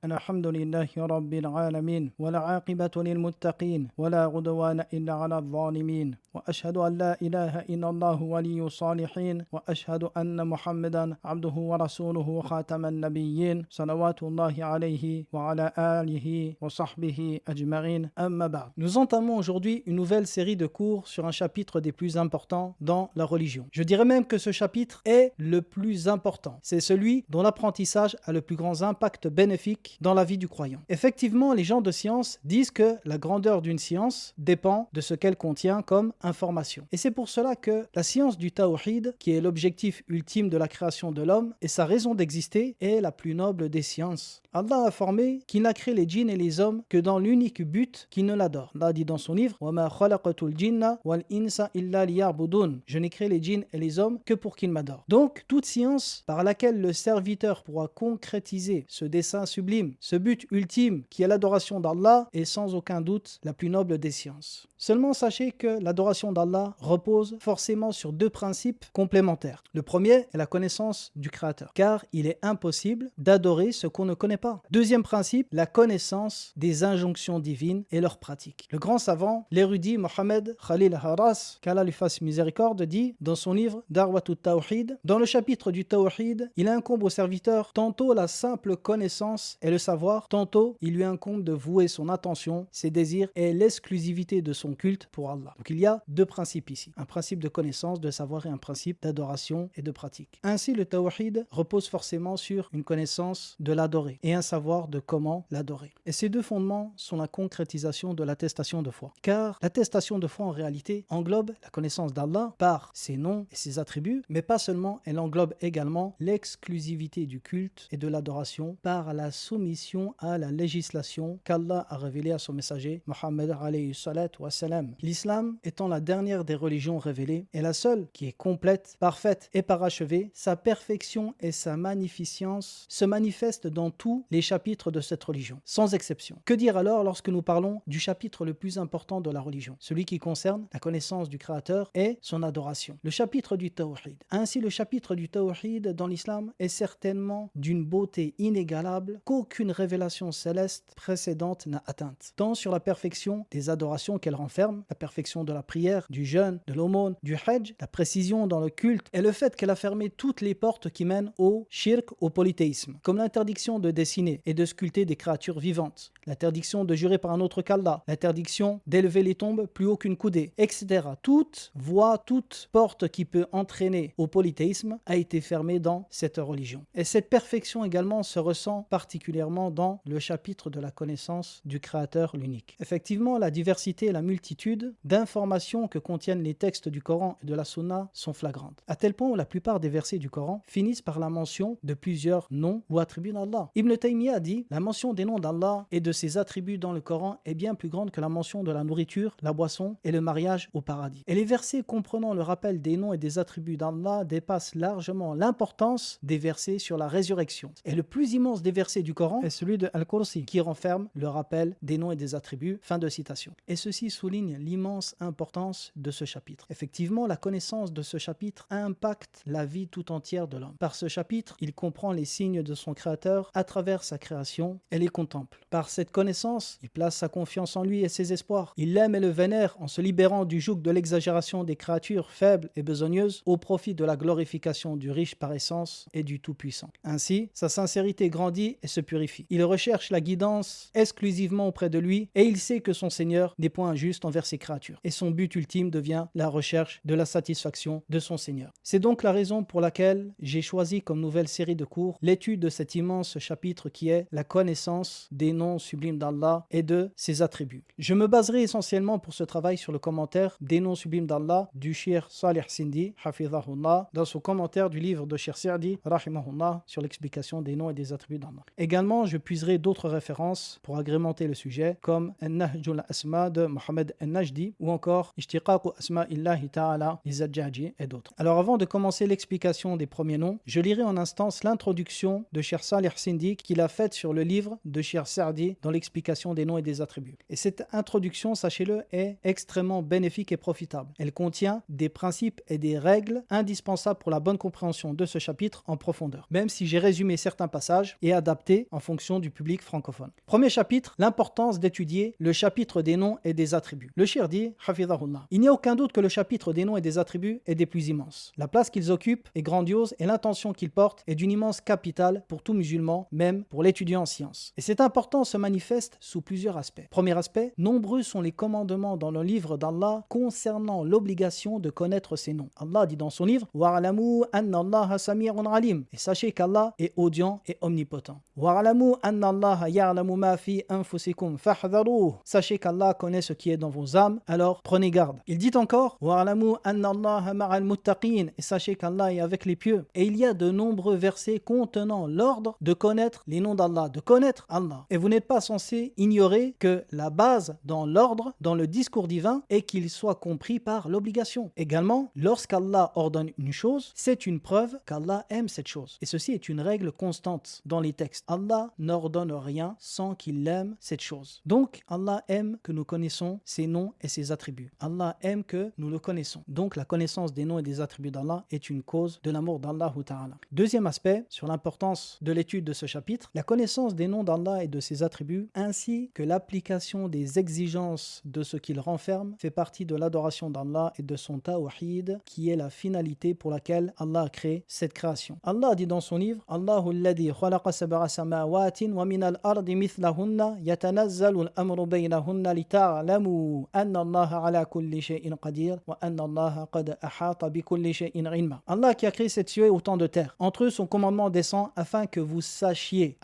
الحمد لله رب العالمين والعاقبة للمتقين ولا عدوان إلا على الظالمين وأشهد أن لا إله إلا الله ولي الصالحين وأشهد أن محمدا عبده ورسوله خاتم النبيين صلوات الله عليه وعلى آله وصحبه أجمعين أما بعد. Nous entamons aujourd'hui une nouvelle série de cours sur un chapitre des plus importants dans la religion. Je dirais même que ce chapitre est le plus important. C'est celui dont l'apprentissage a le plus grand impact bénéfique dans la vie du croyant. Effectivement, les gens de science disent que la grandeur d'une science dépend de ce qu'elle contient comme information. Et c'est pour cela que la science du tawhid, qui est l'objectif ultime de la création de l'homme et sa raison d'exister, est la plus noble des sciences. Allah a informé qu'il n'a créé les djinns et les hommes que dans l'unique but qu'ils ne l'adorent. Allah dit dans son livre وَمَا خَلَقَتُ الْجِنَّ وَالْإِنسَ إِلَّا لِيَعْبُدُونَ. Je n'ai créé les djinns et les hommes que pour qu'ils m'adorent. Donc, toute science par laquelle le serviteur pourra concrétiser ce dessein sublime, ce but ultime qui est l'adoration d'Allah, est sans aucun doute la plus noble des sciences. Seulement sachez que l'adoration d'Allah repose forcément sur deux principes complémentaires. Le premier est la connaissance du Créateur, car il est impossible d'adorer ce qu'on ne connaît pas. Deuxième principe, la connaissance des injonctions divines et leur pratique. Le grand savant, l'érudit Mohammed Khalil Haras, qu'Allah lui fasse miséricorde, dit dans son livre Darwatut Tawhid, dans le chapitre du Tawhid, il incombe au serviteur tantôt la simple connaissance et le savoir, tantôt il lui incombe de vouer son attention, ses désirs et l'exclusivité de son culte pour Allah. Donc il y a deux principes ici, un principe de connaissance, de savoir et un principe d'adoration et de pratique. Ainsi le tawhid repose forcément sur une connaissance de l'adorer et un savoir de comment l'adorer. Et ces deux fondements sont la concrétisation de l'attestation de foi. Car l'attestation de foi en réalité englobe la connaissance d'Allah par ses noms et ses attributs, mais pas seulement, elle englobe également l'exclusivité du culte et de l'adoration par la soumission à la législation qu'Allah a révélée à son messager Mohammed alayhi salatu wa salam. L'islam étant la dernière des religions révélées et la seule qui est complète, parfaite et parachevée, sa perfection et sa magnificence se manifestent dans tous les chapitres de cette religion, sans exception. Que dire alors lorsque nous parlons du chapitre le plus important de la religion, celui qui concerne la connaissance du Créateur et son adoration, le chapitre du Tawhid. Ainsi, le chapitre du Tawhid dans l'islam est certainement d'une beauté inégalable qu'aucune révélation céleste précédente n'a atteinte, tant sur la perfection des adorations qu'elle renferme, la perfection de la prière, du jeûne, de l'aumône, du hajj, la précision dans le culte et le fait qu'elle a fermé toutes les portes qui mènent au shirk, au polythéisme, comme l'interdiction de dessiner et de sculpter des créatures vivantes, l'interdiction de jurer par un autre qu'Allah, l'interdiction d'élever les tombes plus haut qu'une coudée, etc. Toute voie, toute porte qui peut entraîner au polythéisme a été fermée dans cette religion. Et cette perfection également se ressent particulièrement dans le chapitre de la connaissance du Créateur l'unique. Effectivement, la diversité et la multitude d'informations que contiennent les textes du Coran et de la Sunna sont flagrantes, à tel point où la plupart des versets du Coran finissent par la mention de plusieurs noms ou attributs d'Allah. Ibn Taymiyyah a dit: la mention des noms d'Allah et de ses attributs dans le Coran est bien plus grande que la mention de la nourriture, la boisson et le mariage au paradis. Et les versets comprenant le rappel des noms et des attributs d'Allah dépassent largement l'importance des versets sur la résurrection. Et le plus immense des versets du Coran est celui de Al-Kursi, qui renferme le rappel des noms et des attributs. Fin de citation. Et ceci souligne l'immense importance de ce chapitre. Effectivement, la connaissance de ce chapitre impacte la vie tout entière de l'homme. Par ce chapitre, il comprend les signes de son Créateur à travers sa création et les contemple. Par cette connaissance, il place sa confiance en lui et ses espoirs. Il l'aime et le vénère en se libérant du joug de l'exagération des créatures faibles et besogneuses au profit de la glorification du riche par essence et du Tout-Puissant. Ainsi, sa sincérité grandit et se purifie. Il recherche la guidance exclusivement auprès de lui et il sait que son Seigneur n'est point injuste envers ses créatures. Et son but ultime devient la recherche de la satisfaction de son Seigneur. C'est donc la raison pour laquelle j'ai choisi comme nouvelle série de cours l'étude de cet immense chapitre qui est la connaissance des noms sublimes d'Allah et de ses attributs. Je me baserai essentiellement pour ce travail sur le commentaire des noms sublimes d'Allah du Cheikh Salih Sindi, hafizahullah, dans son commentaire du livre de Cheikh Sa'di, rahimahullah, sur l'explication des noms et des attributs d'Allah. Également, je puiserai d'autres références pour agrémenter le sujet, comme An-Nahjul Asma de Mohammed Al-Najdi ou encore Ishtiqaqu Asma'illahi Ta'ala Izadjaji et d'autres. Alors avant de commencer l'explication des premiers noms, je lirai en instance l'introduction de Cheikh Salih Sindi qu'il a faite sur le livre de Cheikh Saadi dans l'explication des noms et des attributs. Et cette introduction, sachez-le, est extrêmement bénéfique et profitable. Elle contient des principes et des règles indispensables pour la bonne compréhension de ce chapitre en profondeur, même si j'ai résumé certains passages et adapté en fonction du public francophone. Premier chapitre, l'importance d'étudier le chapitre des noms et des attributs. Le Cheikh dit, Hafidhahullah, il n'y a aucun doute que le chapitre des noms et des attributs est des plus immenses. La place qu'ils occupent est grandiose et l'intention qu'ils portent est d'une immense capitale pour tout musulman, même pour l'étudiant en sciences. Et cette importance se manifeste sous plusieurs aspects. Premier aspect, nombreux sont les commandements dans le livre d'Allah concernant l'obligation de connaître ses noms. Allah dit dans son livre, Wa'alamu anna Allaha sami'un alim. Et sachez qu'Allah est audient et omnipotent. Wa'alamu anna Allaha ya'lamu ma fi anfusikum fahdharuh. Sachez qu'Allah connaît ce qui est dans vos âmes, alors prenez garde. Il dit encore, Wa'alamu anna Allaha ma'al muttaqin. Et sachez qu'Allah est avec les pieux. Et il y a de nombreux versets contenant l'ordre de connaître les noms d'Allah, de connaître Allah. Et vous n'êtes pas censé ignorer que la base dans l'ordre, dans le discours divin, est qu'il soit compris par l'obligation. Également, lorsqu'Allah ordonne une chose, c'est une preuve qu'Allah aime cette chose. Et ceci est une règle constante dans les textes. Allah n'ordonne rien sans qu'il aime cette chose. Donc, Allah aime que nous connaissons ses noms et ses attributs. Allah aime que nous le connaissons. Donc, la connaissance des noms et des attributs d'Allah est une cause de l'amour d'Allah Ta'ala. Deuxième aspect, sur l'importance de l'étude de ce chapitre, la connaissance des noms d'Allah et de ses attributs, ainsi que l'application des exigences de ce qu'il renferme, fait partie de l'adoration d'Allah et de son tawhid, qui est la finalité pour laquelle Allah a créé cette création. Allah dit dans son livre, Allahu alladhi khalaqa sab'a samawatin wa min al-ardi mithlahunna yatanazzalu al-amru baynahunna lita'lamu anna Allaha ala kulli shay'in qadir wa anna Allaha qad ahata bi kulli shay'in ilma. Allah qui a créé cette cieux et autant de terre. Entre eux, son commandement descend afin que vous sachiez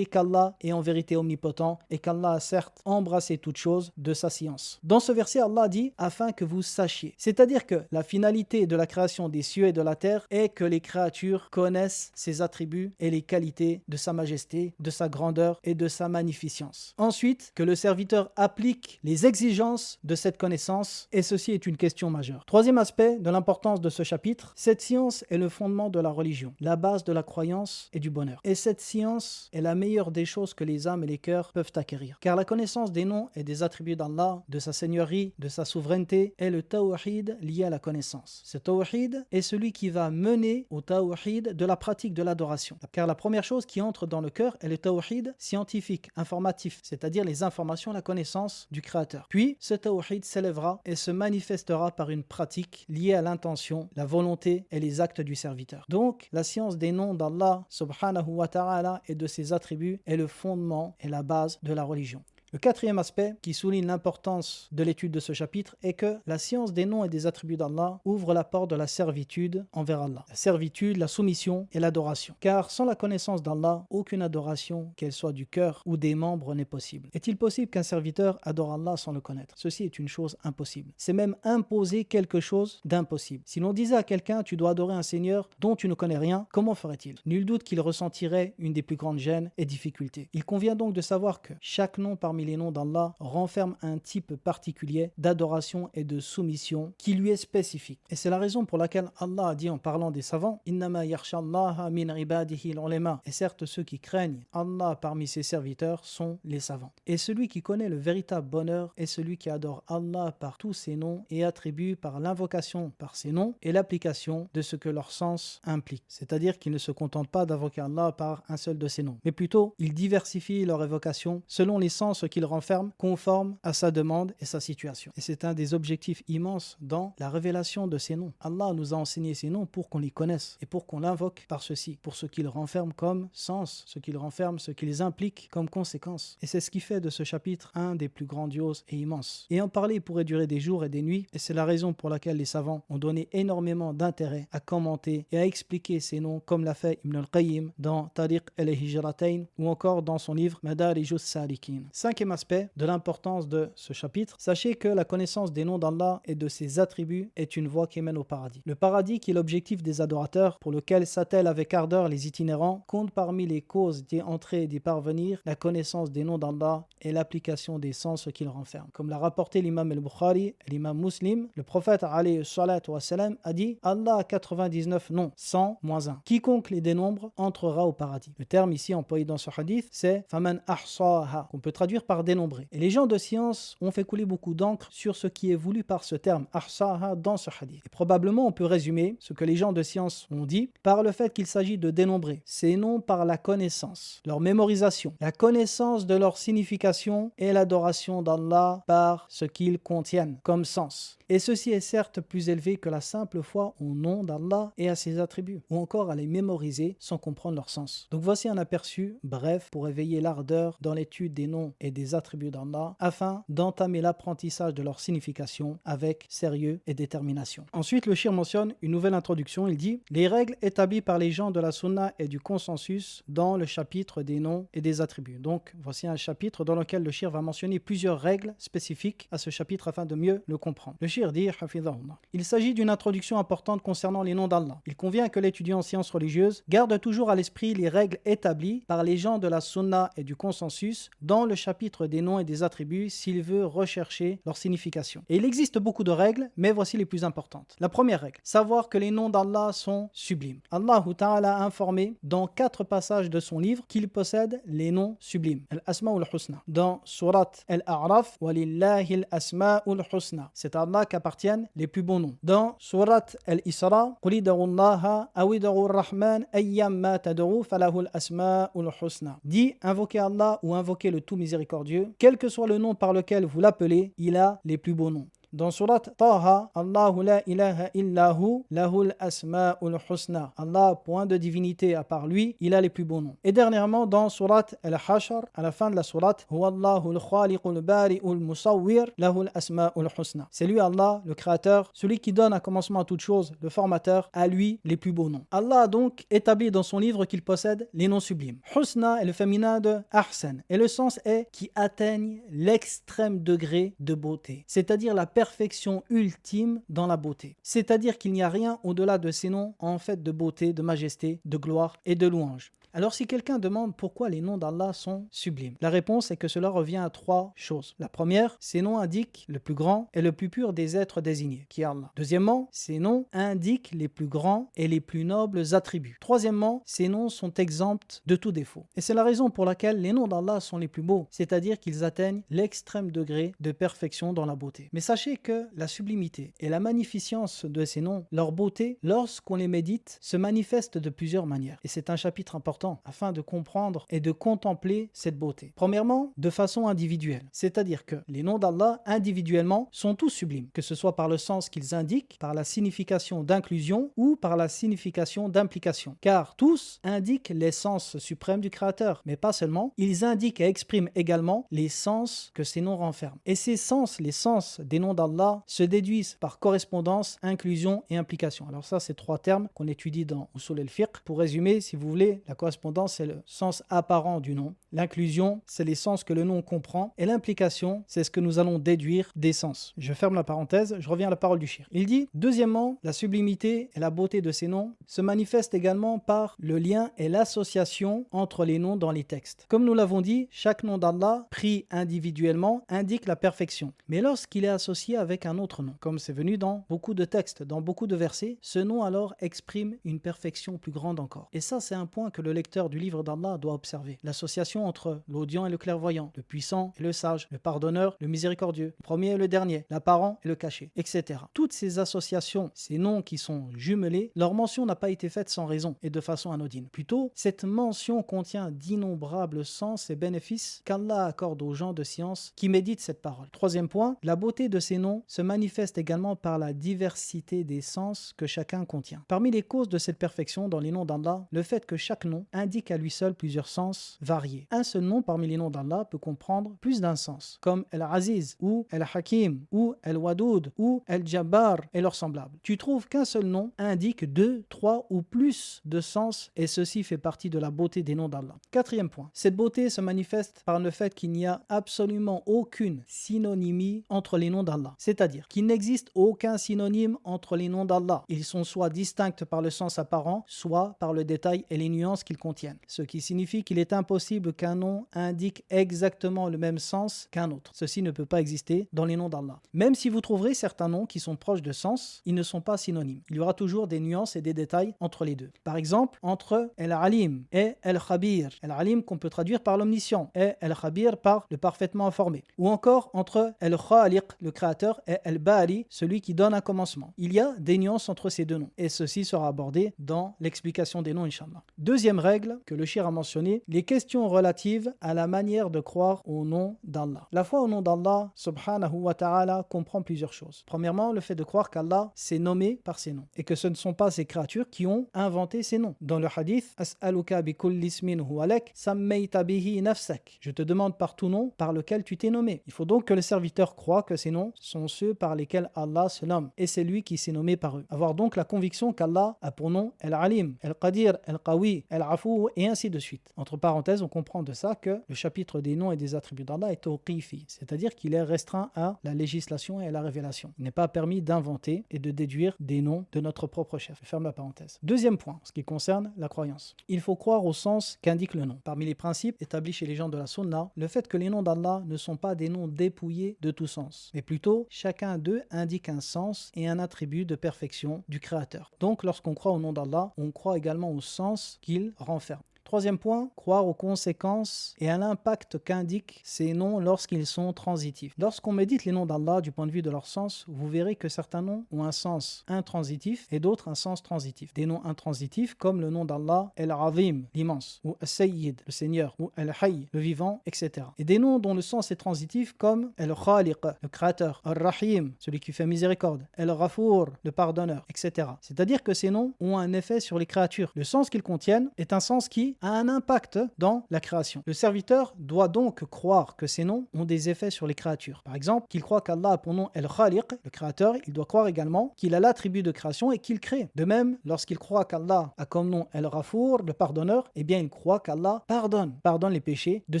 qu'Allah est en vérité omnipotent et qu'Allah a certes embrassé toute chose de sa science. Dans ce verset, Allah dit afin que vous sachiez. C'est-à-dire que la finalité de la création des cieux et de la terre est que les créatures connaissent ses attributs et les qualités de sa majesté, de sa grandeur et de sa magnificence. Ensuite, que le serviteur applique les exigences de cette connaissance, et ceci est une question majeure. Troisième aspect de l'importance de ce chapitre, cette science est le fondement de la religion, la base de la croyance et du bonheur. Et cette science est la meilleure des choses que les âmes et les cœurs peuvent acquérir. Car la connaissance des noms et des attributs d'Allah, de sa seigneurie, de sa souveraineté, est le tawhid lié à la connaissance. Ce tawhid est celui qui va mener au tawhid de la pratique de l'adoration. Car la première chose qui entre dans le cœur est le tawhid scientifique, informatif, c'est-à-dire les informations, la connaissance du Créateur. Puis, ce tawhid s'élèvera et se manifestera par une pratique liée à l'intention, la volonté et les actes du serviteur. Donc, la science des noms d'Allah subhanahu wa ta'ala et de ses attributs est le fondement et la base de la religion. Le quatrième aspect qui souligne l'importance de l'étude de ce chapitre est que la science des noms et des attributs d'Allah ouvre la porte de la servitude envers Allah. La servitude, la soumission et l'adoration. Car sans la connaissance d'Allah, aucune adoration, qu'elle soit du cœur ou des membres, n'est possible. Est-il possible qu'un serviteur adore Allah sans le connaître? Ceci est une chose impossible. C'est même imposer quelque chose d'impossible. Si l'on disait à quelqu'un, tu dois adorer un Seigneur dont tu ne connais rien, comment ferait-il? Nul doute qu'il ressentirait une des plus grandes gênes et difficultés. Il convient donc de savoir que chaque nom parmi les noms d'Allah renferme un type particulier d'adoration et de soumission qui lui est spécifique. Et c'est la raison pour laquelle Allah a dit en parlant des savants, Innama yakhshallaha min ibadihi al-ulama. Et certes, ceux qui craignent Allah parmi ses serviteurs sont les savants. Et celui qui connaît le véritable bonheur est celui qui adore Allah par tous ses noms et attribue par l'invocation par ses noms et l'application de ce que leur sens implique. C'est-à-dire qu'ils ne se contentent pas d'invoquer Allah par un seul de ses noms, mais plutôt ils diversifient leur évocation selon les sens qu'ils renferment, conformes à sa demande et sa situation. Et c'est un des objectifs immenses dans la révélation de ces noms. Allah nous a enseigné ces noms pour qu'on les connaisse et pour qu'on l'invoque par ceci, pour ce qu'ils renferment comme sens, ce qu'ils renferment, ce qu'ils impliquent comme conséquence. Et c'est ce qui fait de ce chapitre un des plus grandioses et immenses. Et en parler pourrait durer des jours et des nuits, et c'est la raison pour laquelle les savants ont donné énormément d'intérêt à commenter et à expliquer ces noms, comme l'a fait Ibn al-Qayyim dans Tariq al-Hijratain ou encore dans son livre Madarijus Salikin. Cinquième Cinquième aspect de l'importance de ce chapitre, sachez que la connaissance des noms d'Allah et de ses attributs est une voie qui mène au paradis. Le paradis, qui est l'objectif des adorateurs, pour lequel s'attellent avec ardeur les itinérants, compte parmi les causes d'y entrer et d'y parvenir la connaissance des noms d'Allah et l'application des sens qu'il renferme. Comme l'a rapporté l'imam al-Bukhari et l'imam Muslim, le prophète alayhi salatu wa salam a dit: Allah a 99 noms, 100 moins 1. Quiconque les dénombre entrera au paradis. Le terme ici employé dans ce hadith, c'est faman ahsaha, qu'on peut traduire par dénombrer. Et les gens de science ont fait couler beaucoup d'encre sur ce qui est voulu par ce terme ahsaha dans ce hadith. Et probablement on peut résumer ce que les gens de science ont dit par le fait qu'il s'agit de dénombrer ces noms par la connaissance, leur mémorisation, la connaissance de leur signification et l'adoration d'Allah par ce qu'ils contiennent comme sens. Et ceci est certes plus élevé que la simple foi au nom d'Allah et à ses attributs, ou encore à les mémoriser sans comprendre leur sens. Donc voici un aperçu bref pour éveiller l'ardeur dans l'étude des noms et des attributs d'Allah afin d'entamer l'apprentissage de leur signification avec sérieux et détermination. Ensuite, le shir mentionne une nouvelle introduction. Il dit: les règles établies par les gens de la sunna et du consensus dans le chapitre des noms et des attributs. Donc voici un chapitre dans lequel le shir va mentionner plusieurs règles spécifiques à ce chapitre afin de mieux le comprendre. Le shir dit, hafidhahullah, il s'agit d'une introduction importante concernant les noms d'Allah. Il convient que l'étudiant en sciences religieuses garde toujours à l'esprit les règles établies par les gens de la sunna et du consensus dans le chapitre des noms et des attributs s'il veut rechercher leur signification. Et il existe beaucoup de règles, mais voici les plus importantes. La première règle, savoir que les noms d'Allah sont sublimes. Allah Ta'ala a informé dans 4 passages de son livre qu'il possède les noms sublimes. Al-Asma'ul Husna. Dans Surat Al-A'raf, Walillahi al-Asma'ul Husna. C'est à Allah qu'appartiennent les plus bons noms. Dans Surat Al-Isra, Qul id'u Allaha aw id'u ar-Rahman ayyamma tad'u falahu al-Asma'ul Husna. Dit, invoquez Allah ou invoquez le tout miséricordieux, quel que soit le nom par lequel vous l'appelez, il a les plus beaux noms. Dans Surat Taha, Allahu la ilaha illahu lahul asma'ul husna. Allah, point de divinité à part lui, il a les plus beaux noms. Et dernièrement, dans Surat Al-Hashr, à la fin de la Surat, Huwallahu al-khaliqul bari'ul musawwir lahul asma'ul husna. C'est lui Allah, le créateur, celui qui donne un commencement à toute chose, le formateur, à lui les plus beaux noms. Allah a donc établi dans son livre qu'il possède les noms sublimes. Husna est le féminin de Ahsan, et le sens est qui atteignent l'extrême degré de beauté, c'est-à-dire la perfection ultime dans la beauté. C'est-à-dire qu'il n'y a rien au-delà de ces noms en fait de beauté, de majesté, de gloire et de louange. Alors si quelqu'un demande pourquoi les noms d'Allah sont sublimes, la réponse est que cela revient à 3 choses. La première, ces noms indiquent le plus grand et le plus pur des êtres désignés, qui est Allah. Deuxièmement, ces noms indiquent les plus grands et les plus nobles attributs. Troisièmement, ces noms sont exempts de tout défaut. Et c'est la raison pour laquelle les noms d'Allah sont les plus beaux, c'est-à-dire qu'ils atteignent l'extrême degré de perfection dans la beauté. Mais sachez que la sublimité et la magnificence de ces noms, leur beauté, lorsqu'on les médite, se manifeste de plusieurs manières. Et c'est un chapitre important afin de comprendre et de contempler cette beauté. Premièrement, de façon individuelle, c'est-à-dire que les noms d'Allah individuellement sont tous sublimes, que ce soit par le sens qu'ils indiquent, par la signification d'inclusion ou par la signification d'implication, car tous indiquent l'essence suprême du Créateur, mais pas seulement, ils indiquent et expriment également les sens que ces noms renferment. Et ces sens, les sens des noms d'Allah, se déduisent par correspondance, inclusion et implication. Alors ça, c'est 3 termes qu'on étudie dans Usul al-Fiqh. Pour résumer, si vous voulez, la correspondance, c'est le sens apparent du nom. L'inclusion, c'est les sens que le nom comprend. Et l'implication, c'est ce que nous allons déduire des sens. Je ferme la parenthèse, je reviens à la parole du shir. Il dit, deuxièmement, la sublimité et la beauté de ces noms se manifestent également par le lien et l'association entre les noms dans les textes. Comme nous l'avons dit, chaque nom d'Allah, pris individuellement, indique la perfection. Mais lorsqu'il est associé avec un autre nom, comme c'est venu dans beaucoup de textes, dans beaucoup de versets, ce nom alors exprime une perfection plus grande encore. Et ça, c'est un point que le lecteur du livre d'Allah doit observer. L'association entre l'audient et le clairvoyant, le puissant et le sage, le pardonneur, le miséricordieux, le premier et le dernier, l'apparent et le caché, etc. Toutes ces associations, ces noms qui sont jumelés, leur mention n'a pas été faite sans raison et de façon anodine. Plutôt, cette mention contient d'innombrables sens et bénéfices qu'Allah accorde aux gens de science qui méditent cette parole. Troisième point, la beauté de ces noms se manifeste également par la diversité des sens que chacun contient. Parmi les causes de cette perfection dans les noms d'Allah, le fait que chaque nom indique à lui seul plusieurs sens variés. Un seul nom parmi les noms d'Allah peut comprendre plus d'un sens, comme El-Aziz ou El-Hakim ou El-Wadoud ou El-Jabbar et leurs semblables. Tu trouves qu'un seul nom indique 2, 3 ou plus de sens et ceci fait partie de la beauté des noms d'Allah. Quatrième point, cette beauté se manifeste par le fait qu'il n'y a absolument aucune synonymie entre les noms d'Allah. C'est-à-dire qu'il n'existe aucun synonyme entre les noms d'Allah. Ils sont soit distincts par le sens apparent, soit par le détail et les nuances qu'ils contiennent. Ce qui signifie qu'il est impossible qu'un nom indique exactement le même sens qu'un autre. Ceci ne peut pas exister dans les noms d'Allah. Même si vous trouverez certains noms qui sont proches de sens, ils ne sont pas synonymes. Il y aura toujours des nuances et des détails entre les deux. Par exemple, entre El-Alim et El-Khabir. El-Alim qu'on peut traduire par l'omniscient et El-Khabir par le parfaitement informé. Ou encore entre El-Khaliq, le créateur, et El-Bari, celui qui donne un commencement. Il y a des nuances entre ces deux noms et ceci sera abordé dans l'explication des noms, Inch'Allah. Deuxième règle que le Cheikh a mentionné, les questions relatives à la manière de croire au nom d'Allah. La foi au nom d'Allah, subhanahu wa ta'ala, comprend plusieurs choses. Premièrement, le fait de croire qu'Allah s'est nommé par ses noms et que ce ne sont pas ces créatures qui ont inventé ces noms. Dans le hadith, As'aluka bi kulli ismin huwa lak sammayta bihi nafsak. Je te demande par tout nom par lequel tu t'es nommé. Il faut donc que le serviteur croit que ces noms sont ceux par lesquels Allah se nomme et c'est lui qui s'est nommé par eux. Avoir donc la conviction qu'Allah a pour nom El-Alim, El-Qadir, El-Qawi, El-Afou et ainsi de suite. Entre parenthèses, on comprend de ça que le chapitre des noms et des attributs d'Allah est tawqifi, c'est-à-dire qu'il est restreint à la législation et à la révélation. Il n'est pas permis d'inventer et de déduire des noms de notre propre chef. Je ferme la parenthèse. Deuxième point, ce qui concerne la croyance. Il faut croire au sens qu'indique le nom. Parmi les principes établis chez les gens de la Sunna, le fait que les noms d'Allah ne sont pas des noms dépouillés de tout sens, mais plutôt chacun d'eux indique un sens et un attribut de perfection du Créateur. Donc lorsqu'on croit au nom d'Allah, on croit également au sens qu'il renferme. Troisième point, croire aux conséquences et à l'impact qu'indiquent ces noms lorsqu'ils sont transitifs. Lorsqu'on médite les noms d'Allah du point de vue de leur sens, vous verrez que certains noms ont un sens intransitif et d'autres un sens transitif. Des noms intransitifs comme le nom d'Allah El-Azim, l'immense, ou Al-Sayyid, le Seigneur, ou Al-Hayy, le vivant, etc. Et des noms dont le sens est transitif comme El-Khaliq, le Créateur, Al-Rahim, celui qui fait miséricorde, El-Ghafour, le pardonneur, etc. C'est-à-dire que ces noms ont un effet sur les créatures. Le sens qu'ils contiennent est un sens qui a un impact dans la création. Le serviteur doit donc croire que ces noms ont des effets sur les créatures. Par exemple, qu'il croit qu'Allah a pour nom El-Khaliq, le créateur, il doit croire également qu'il a l'attribut de création et qu'il crée. De même, lorsqu'il croit qu'Allah a comme nom El-Ghafour, le pardonneur, eh bien il croit qu'Allah pardonne les péchés de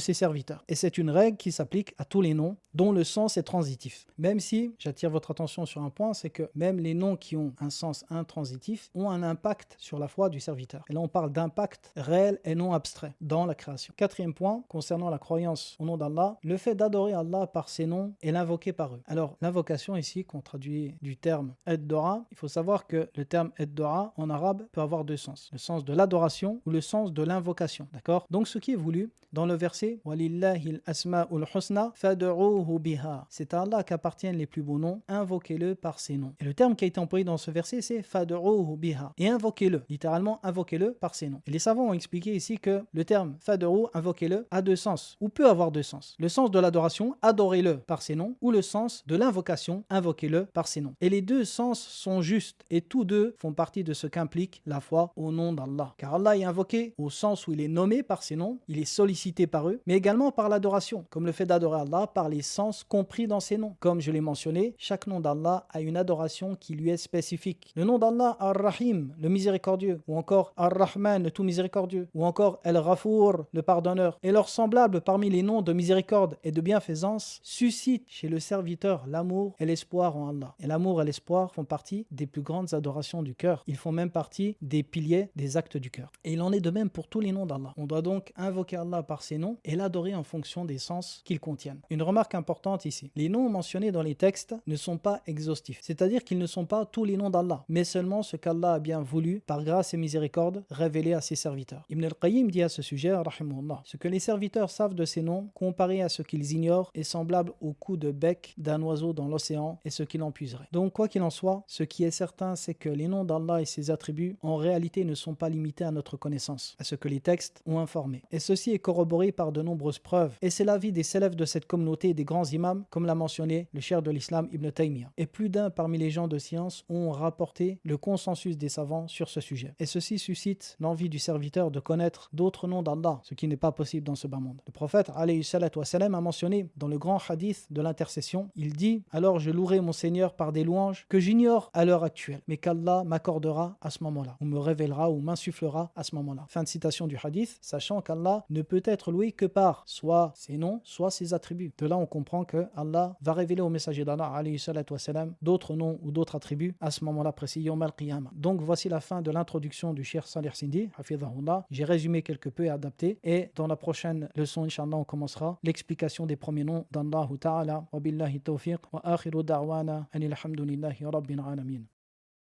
ses serviteurs. Et c'est une règle qui s'applique à tous les noms dont le sens est transitif. Même si, j'attire votre attention sur un point, c'est que même les noms qui ont un sens intransitif ont un impact sur la foi du serviteur. Et là on parle d'impact réel et non abstrait dans la création. Quatrième point, concernant la croyance au nom d'Allah, le fait d'adorer Allah par ses noms et l'invoquer par eux. Alors, l'invocation ici, qu'on traduit du terme ad-dua, il faut savoir que le terme ad-dua en arabe peut avoir deux sens. Le sens de l'adoration ou le sens de l'invocation. D'accord? Donc, ce qui est voulu dans le verset Walillahil asma'ul husna fad'uhu biha. C'est à Allah qu'appartiennent les plus beaux noms, invoquez-le par ses noms. Et le terme qui a été employé dans ce verset, c'est fad'uhu biha. Et invoquez-le, littéralement invoquez-le par ses noms. Et les savants ont expliqué ici que le terme fad'u, invoquez-le, a deux sens, ou peut avoir deux sens. Le sens de l'adoration, adorez-le par ses noms, ou le sens de l'invocation, invoquez-le par ses noms. Et les deux sens sont justes, et tous deux font partie de ce qu'implique la foi au nom d'Allah. Car Allah est invoqué au sens où il est nommé par ses noms, il est sollicité par eux, mais également par l'adoration, comme le fait d'adorer Allah par les sens compris dans ses noms. Comme je l'ai mentionné, chaque nom d'Allah a une adoration qui lui est spécifique. Le nom d'Allah, Ar-Rahim, le miséricordieux, ou encore Ar-Rahman, le tout miséricordieux, ou encore El-Ghafour, le pardonneur, et leurs semblables parmi les noms de miséricorde et de bienfaisance suscitent chez le serviteur l'amour et l'espoir en Allah. Et l'amour et l'espoir font partie des plus grandes adorations du cœur. Ils font même partie des piliers des actes du cœur. Et il en est de même pour tous les noms d'Allah. On doit donc invoquer Allah par ses noms et l'adorer en fonction des sens qu'ils contiennent. Une remarque importante ici. Les noms mentionnés dans les textes ne sont pas exhaustifs. C'est-à-dire qu'ils ne sont pas tous les noms d'Allah, mais seulement ce qu'Allah a bien voulu, par grâce et miséricorde, révéler à ses serviteurs. Ibn al-Qayyim dit à ce sujet, rahimahullah, ce que les serviteurs savent de ces noms, comparé à ce qu'ils ignorent, est semblable au coup de bec d'un oiseau dans l'océan et ce qu'il en puiserait. Donc, quoi qu'il en soit, ce qui est certain, c'est que les noms d'Allah et ses attributs, en réalité, ne sont pas limités à notre connaissance, à ce que les textes ont informé. Et ceci est corroboré par de nombreuses preuves. Et c'est l'avis des célèbres de cette communauté et des grands imams, comme l'a mentionné le cheikh de l'islam Ibn Taymiyyah. Et plus d'un parmi les gens de science ont rapporté le consensus des savants sur ce sujet. Et ceci suscite l'envie du serviteur de connaître connaître d'autres noms d'Allah, ce qui n'est pas possible dans ce bas monde. Le prophète alayhi salatu wassalam a mentionné dans le grand hadith de l'intercession, il dit « Alors je louerai mon Seigneur par des louanges que j'ignore à l'heure actuelle, mais qu'Allah m'accordera à ce moment-là, ou me révélera ou m'insufflera à ce moment-là. » Fin de citation du hadith, sachant qu'Allah ne peut être loué que par soit ses noms, soit ses attributs. De là on comprend que Allah va révéler au messager d'Allah alayhi salatu wassalam d'autres noms ou d'autres attributs à ce moment-là précis, Yawm al-Qiyamah. Donc voici la fin de l'introduction du Cheikh Salih Sindi, hafidhahullah. J'ai résumé quelque peu et adapté, et dans la prochaine leçon, Inch'Allah, on commencera l'explication des premiers noms d'Allah Ta'ala. Wa billahi tawfiq wa akhiru da'wana anil hamdulillahi rabbil alamin.